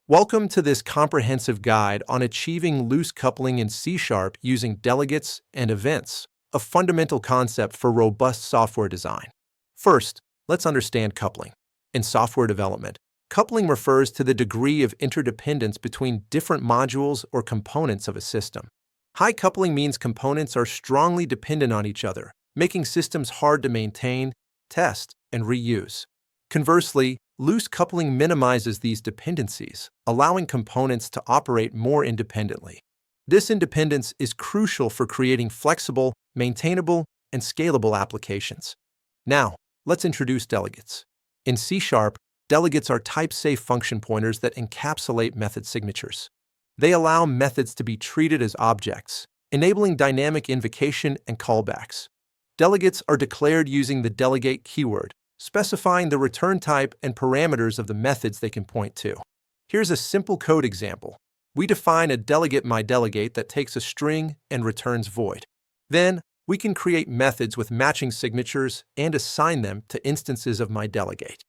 Welcome to this comprehensive guide on achieving loose coupling in C# using delegates and events, a fundamental concept for robust software design. First, let's understand coupling. In software development, coupling refers to the degree of interdependence between different modules or components of a system. High coupling means components are strongly dependent on each other, making systems hard to maintain, test, and reuse. Conversely, loose coupling minimizes these dependencies, allowing components to operate more independently. This independence is crucial for creating flexible, maintainable, and scalable applications. Now, let's introduce delegates. In C#, delegates are type-safe function pointers that encapsulate method signatures. They allow methods to be treated as objects, enabling dynamic invocation and callbacks. Delegates are declared using the delegate keyword, specifying the return type and parameters of the methods they can point to. Here's a simple code example. We define a delegate myDelegate that takes a string and returns void. Then, we can create methods with matching signatures and assign them to instances of myDelegate.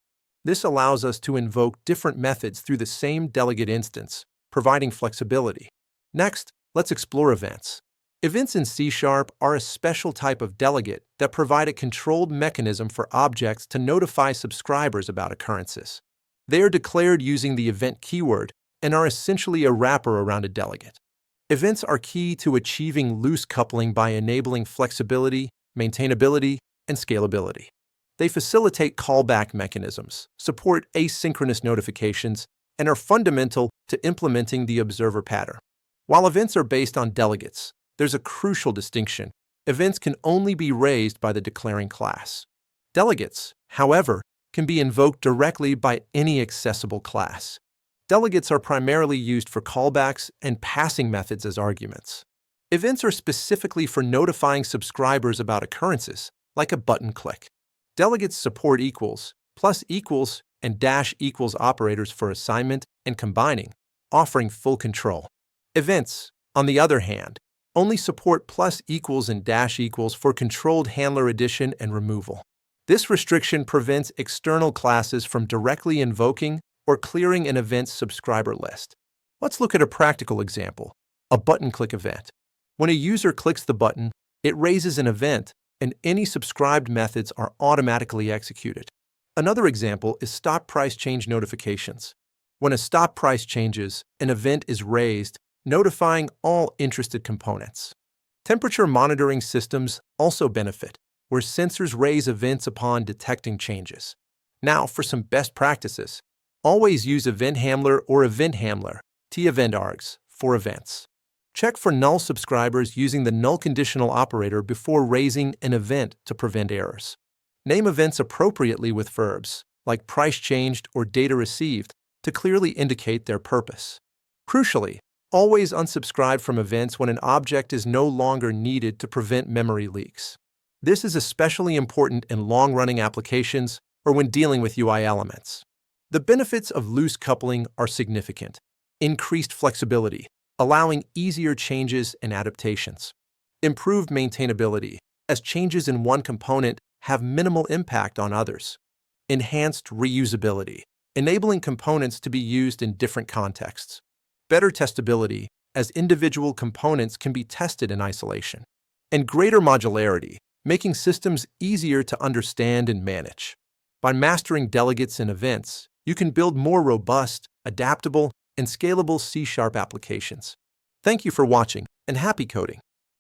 This allows us to invoke different methods through the same delegate instance, providing flexibility. Next, let's explore events. Events in C# are a special type of delegate that provide a controlled mechanism for objects to notify subscribers about occurrences. They are declared using the event keyword and are essentially a wrapper around a delegate. Events are key to achieving loose coupling by enabling flexibility, maintainability, and scalability. They facilitate callback mechanisms, support asynchronous notifications, and are fundamental to implementing the observer pattern. While events are based on delegates, there's a crucial distinction. Events can only be raised by the declaring class. Delegates, however, can be invoked directly by any accessible class. Delegates are primarily used for callbacks and passing methods as arguments. Events are specifically for notifying subscribers about occurrences, like a button click. Delegates support equals, plus equals, and dash equals operators for assignment and combining, offering full control. Events, on the other hand, only support plus equals and dash equals for controlled handler addition and removal. This restriction prevents external classes from directly invoking or clearing an event's subscriber list. Let's look at a practical example, a button click event. When a user clicks the button, it raises an event, and any subscribed methods are automatically executed. Another example is stop price change notifications. When a stop price changes, an event is raised, notifying all interested components. Temperature monitoring systems also benefit, where sensors raise events upon detecting changes. Now, for some best practices. Always use event handler or event handler, t-event args, for events. Check for null subscribers using the null conditional operator before raising an event to prevent errors. Name events appropriately with verbs, like price changed or data received, to clearly indicate their purpose. Crucially, always unsubscribe from events when an object is no longer needed to prevent memory leaks. This is especially important in long-running applications or when dealing with UI elements. The benefits of loose coupling are significant. Increased flexibility, allowing easier changes and adaptations. Improved maintainability, as changes in one component have minimal impact on others. Enhanced reusability, enabling components to be used in different contexts. Better testability, as individual components can be tested in isolation. And greater modularity, making systems easier to understand and manage. By mastering delegates and events, you can build more robust, adaptable, and scalable C# applications. Thank you for watching, and happy coding!